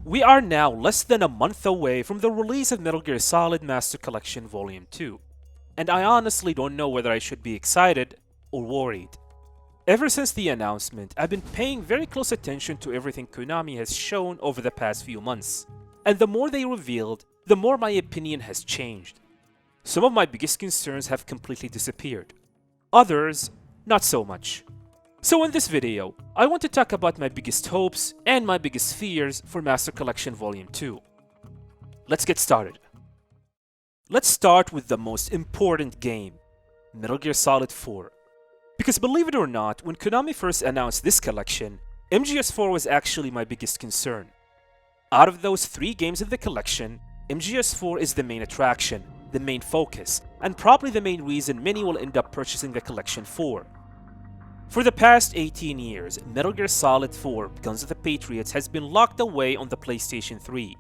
We are now less than a month away from the release of Metal Gear Solid Master Collection Vol.2, and I honestly don't know whether I should be excited or worried. Ever since the announcement, I've been paying very close attention to everything Konami has shown over the past few months, and the more they revealed, the more my opinion has changed. Some of my biggest concerns have completely disappeared. Others, not so much. So in this video, I want to talk about my biggest hopes and my biggest fears for Master Collection Vol.2. Let's get started. Let's start with the most important game, Metal Gear Solid 4. Because believe it or not, when Konami first announced this collection, MGS4 was actually my biggest concern. Out of those 3 games of the collection, MGS4 is the main attraction, the main focus, and probably the main reason many will end up purchasing the collection for. For the past 18 years, Metal Gear Solid 4 Guns of the Patriots has been locked away on the PlayStation 3.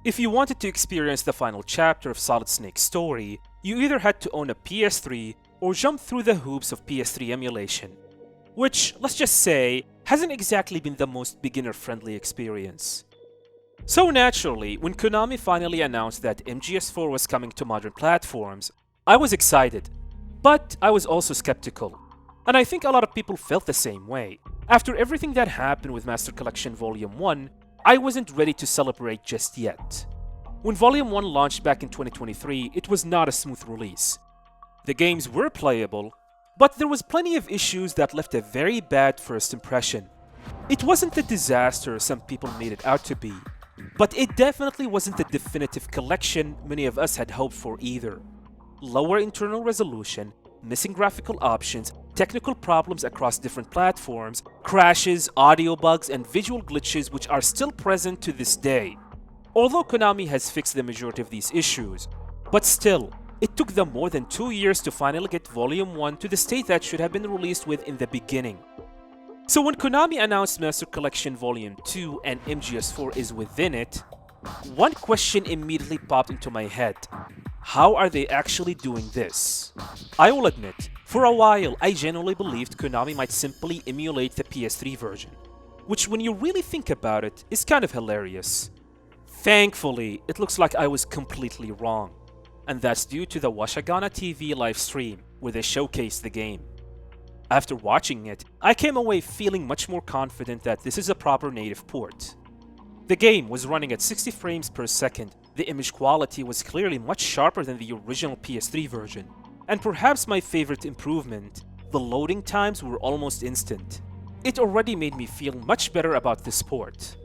If you wanted to experience the final chapter of Solid Snake's story, you either had to own a PS3 or jump through the hoops of PS3 emulation, which, let's just say, hasn't exactly been the most beginner-friendly experience. So naturally, when Konami finally announced that MGS4 was coming to modern platforms, I was excited, but I was also skeptical. And I think a lot of people felt the same way. After everything that happened with Master Collection Volume 1, I wasn't ready to celebrate just yet. When Volume 1 launched back in 2023, it was not a smooth release. The games were playable, but there was plenty of issues that left a very bad first impression. It wasn't the disaster some people made it out to be, but it definitely wasn't the definitive collection many of us had hoped for either. Lower internal resolution, missing graphical options, technical problems across different platforms, crashes, audio bugs, and visual glitches which are still present to this day. Although Konami has fixed the majority of these issues, but still, it took them more than 2 years to finally get Volume 1 to the state that should have been released with in the beginning. So when Konami announced Master Collection Volume 2 and MGS4 is within it, one question immediately popped into my head. How are they actually doing this? I will admit, for a while I genuinely believed Konami might simply emulate the PS3 version, which when you really think about it is kind of hilarious. Thankfully, it looks like I was completely wrong, and that's due to the Washagana TV live stream where they showcased the game. After watching it, I came away feeling much more confident that this is a proper native port. The game was running at 60 frames per second, the image quality was clearly much sharper than the original PS3 version, and perhaps my favorite improvement, the loading times were almost instant. It already made me feel much better about this port.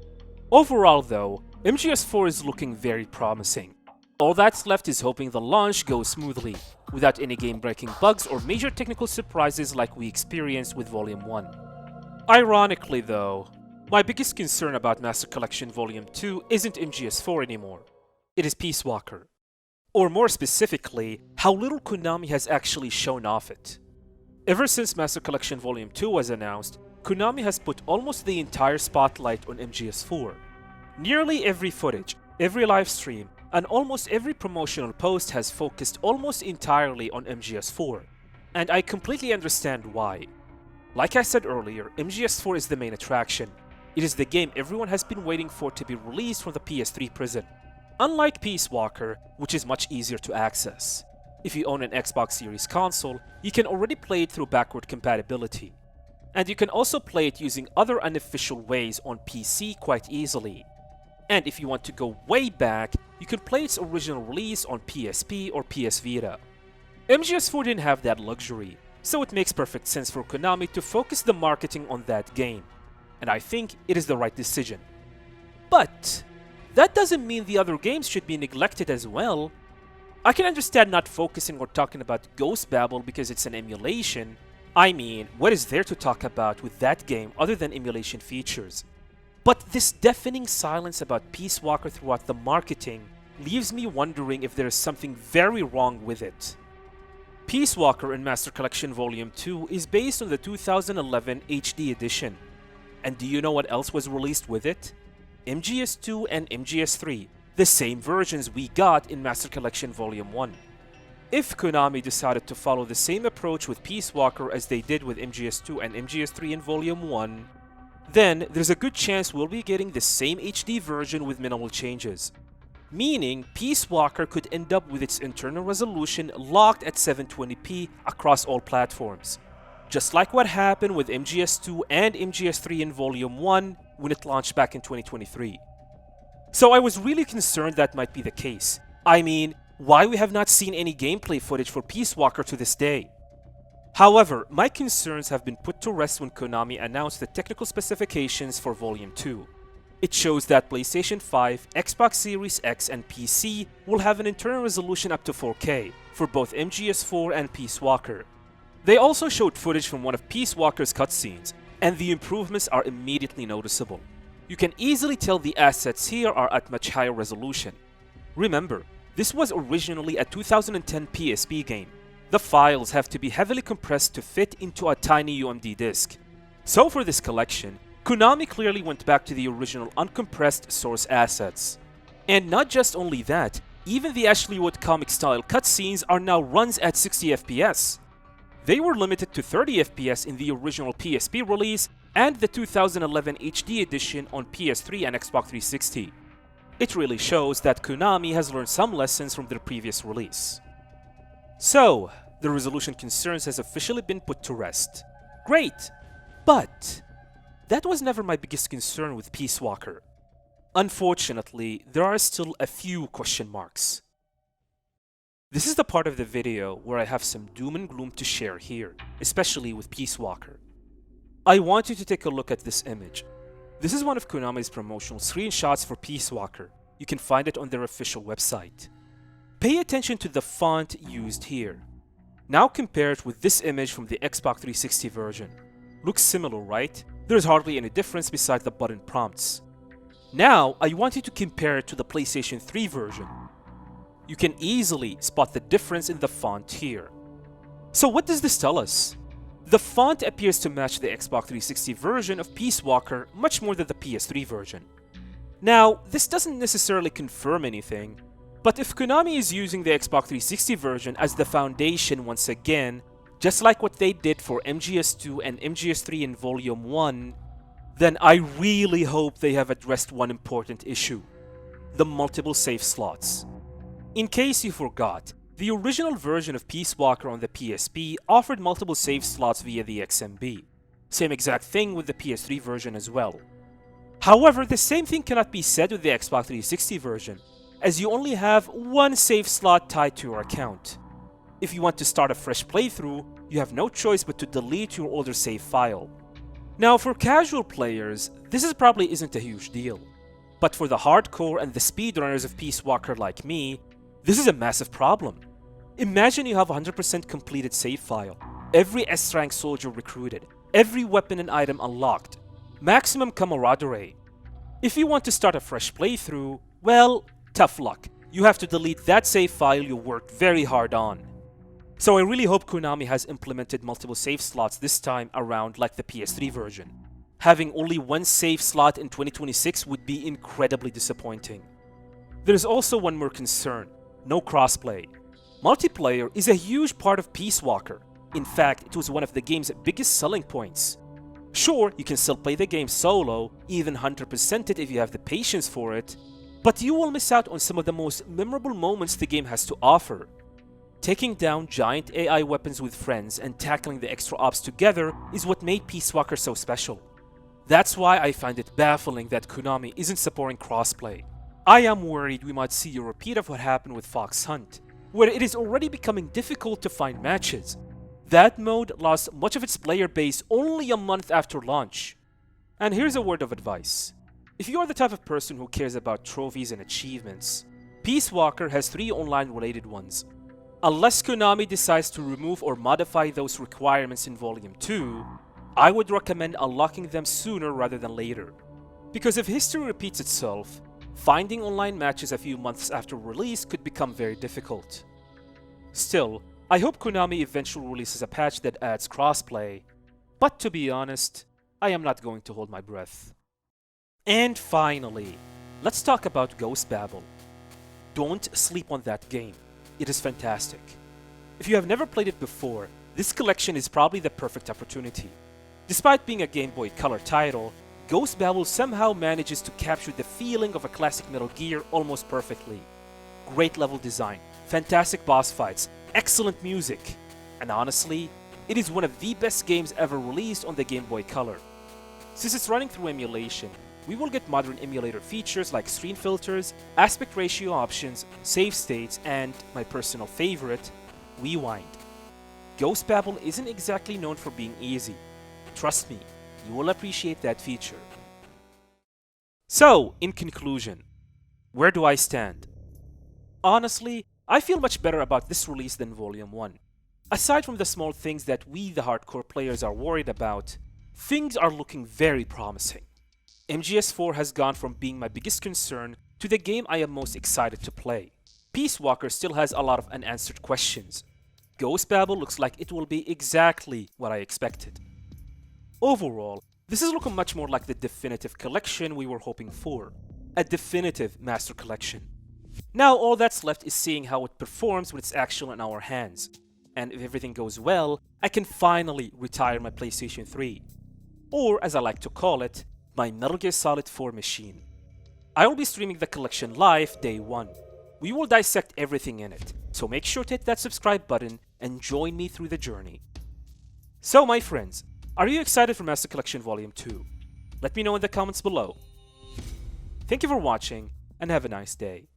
Overall though, MGS4 is looking very promising. All that's left is hoping the launch goes smoothly, without any game-breaking bugs or major technical surprises like we experienced with Volume 1. Ironically though, my biggest concern about Master Collection Volume 2 isn't MGS4 anymore. It is Peace Walker. Or more specifically, how little Konami has actually shown off it. Ever since Master Collection Volume 2 was announced, Konami has put almost the entire spotlight on MGS4. Nearly every footage, every live stream, and almost every promotional post has focused almost entirely on MGS4. And I completely understand why. Like I said earlier, MGS4 is the main attraction. It is the game everyone has been waiting for to be released from the PS3 prison. Unlike Peace Walker, which is much easier to access. If you own an Xbox Series console, you can already play it through backward compatibility. And you can also play it using other unofficial ways on PC quite easily. And if you want to go way back, you can play its original release on PSP or PS Vita. MGS4 didn't have that luxury, so it makes perfect sense for Konami to focus the marketing on that game. And I think it is the right decision. But that doesn't mean the other games should be neglected as well. I can understand not focusing or talking about Ghost Babel because it's an emulation. I mean, what is there to talk about with that game other than emulation features? But this deafening silence about Peace Walker throughout the marketing leaves me wondering if there is something very wrong with it. Peace Walker in Master Collection Volume 2 is based on the 2011 HD edition. And do you know what else was released with it? MGS2 and MGS3, the same versions we got in Master Collection Volume 1. If Konami decided to follow the same approach with Peace Walker as they did with MGS2 and MGS3 in Volume 1, then there's a good chance we'll be getting the same HD version with minimal changes. Meaning, Peace Walker could end up with its internal resolution locked at 720p across all platforms. Just like what happened with MGS2 and MGS3 in Volume 1 when it launched back in 2023. So I was really concerned that might be the case. I mean, why we have not seen any gameplay footage for Peace Walker to this day? However, my concerns have been put to rest when Konami announced the technical specifications for Volume 2. It shows that PlayStation 5, Xbox Series X, and PC will have an internal resolution up to 4K for both MGS4 and Peace Walker. They also showed footage from one of Peace Walker's cutscenes, and the improvements are immediately noticeable. You can easily tell the assets here are at much higher resolution. Remember, this was originally a 2010 PSP game. The files have to be heavily compressed to fit into a tiny UMD disc. So for this collection, Konami clearly went back to the original uncompressed source assets. And not just only that, even the Ashley Wood comic-style cutscenes are now runs at 60 FPS. They were limited to 30 FPS in the original PSP release and the 2011 HD edition on PS3 and Xbox 360. It really shows that Konami has learned some lessons from their previous release. So, the resolution concerns has officially been put to rest. Great! But that was never my biggest concern with Peace Walker. Unfortunately, there are still a few question marks. This is the part of the video where I have some doom and gloom to share here, especially with Peace Walker. I want you to take a look at this image. This is one of Konami's promotional screenshots for Peace Walker. You can find it on their official website. Pay attention to the font used here. Now compare it with this image from the Xbox 360 version. Looks similar, right? There's hardly any difference besides the button prompts. Now, I want you to compare it to the PlayStation 3 version. You can easily spot the difference in the font here. So what does this tell us? The font appears to match the Xbox 360 version of Peace Walker much more than the PS3 version. Now, this doesn't necessarily confirm anything, but if Konami is using the Xbox 360 version as the foundation once again, just like what they did for MGS2 and MGS3 in Volume 1, then I really hope they have addressed one important issue: the multiple save slots. In case you forgot, the original version of Peace Walker on the PSP offered multiple save slots via the XMB. Same exact thing with the PS3 version as well. However, the same thing cannot be said with the Xbox 360 version, as you only have one save slot tied to your account. If you want to start a fresh playthrough, you have no choice but to delete your older save file. Now, for casual players, this probably isn't a huge deal. But for the hardcore and the speedrunners of Peace Walker like me, this is a massive problem. Imagine you have a 100% completed save file, every S-rank soldier recruited, every weapon and item unlocked, maximum camaraderie. If you want to start a fresh playthrough, well, tough luck. You have to delete that save file you worked very hard on. So I really hope Konami has implemented multiple save slots this time around like the PS3 version. Having only one save slot in 2026 would be incredibly disappointing. There's also one more concern: no crossplay. Multiplayer is a huge part of Peace Walker. In fact, it was one of the game's biggest selling points. Sure, you can still play the game solo, even 100% it if you have the patience for it, but you will miss out on some of the most memorable moments the game has to offer. Taking down giant AI weapons with friends and tackling the extra ops together is what made Peace Walker so special. That's why I find it baffling that Konami isn't supporting crossplay. I am worried we might see a repeat of what happened with Fox Hunt, where it is already becoming difficult to find matches. That mode lost much of its player base only a month after launch. And here's a word of advice. If you are the type of person who cares about trophies and achievements, Peace Walker has 3 online related ones. Unless Konami decides to remove or modify those requirements in Volume 2, I would recommend unlocking them sooner rather than later. Because if history repeats itself, finding online matches a few months after release could become very difficult. Still, I hope Konami eventually releases a patch that adds crossplay, but to be honest, I am not going to hold my breath. And finally, let's talk about Ghost Babel. Don't sleep on that game. It is fantastic. If you have never played it before, this collection is probably the perfect opportunity. Despite being a Game Boy Color title, Ghost Babel somehow manages to capture the feeling of a classic Metal Gear almost perfectly. Great level design, fantastic boss fights, excellent music, and honestly, it is one of the best games ever released on the Game Boy Color. Since it's running through emulation, we will get modern emulator features like screen filters, aspect ratio options, save states, and, my personal favorite, rewind. Ghost Babel isn't exactly known for being easy. Trust me, you will appreciate that feature. So, in conclusion, where do I stand? Honestly, I feel much better about this release than Volume 1. Aside from the small things that we, the hardcore players, are worried about, things are looking very promising. MGS4 has gone from being my biggest concern to the game I am most excited to play. Peace Walker still has a lot of unanswered questions. Ghost Babel looks like it will be exactly what I expected. Overall, this is looking much more like the definitive collection we were hoping for. A definitive Master Collection. Now all that's left is seeing how it performs when it's actually in our hands. And if everything goes well, I can finally retire my PlayStation 3. Or as I like to call it, my Metal Gear Solid 4 machine. I will be streaming the collection live day 1. We will dissect everything in it, so make sure to hit that subscribe button and join me through the journey. So my friends, are you excited for Master Collection Volume 2? Let me know in the comments below. Thank you for watching and have a nice day.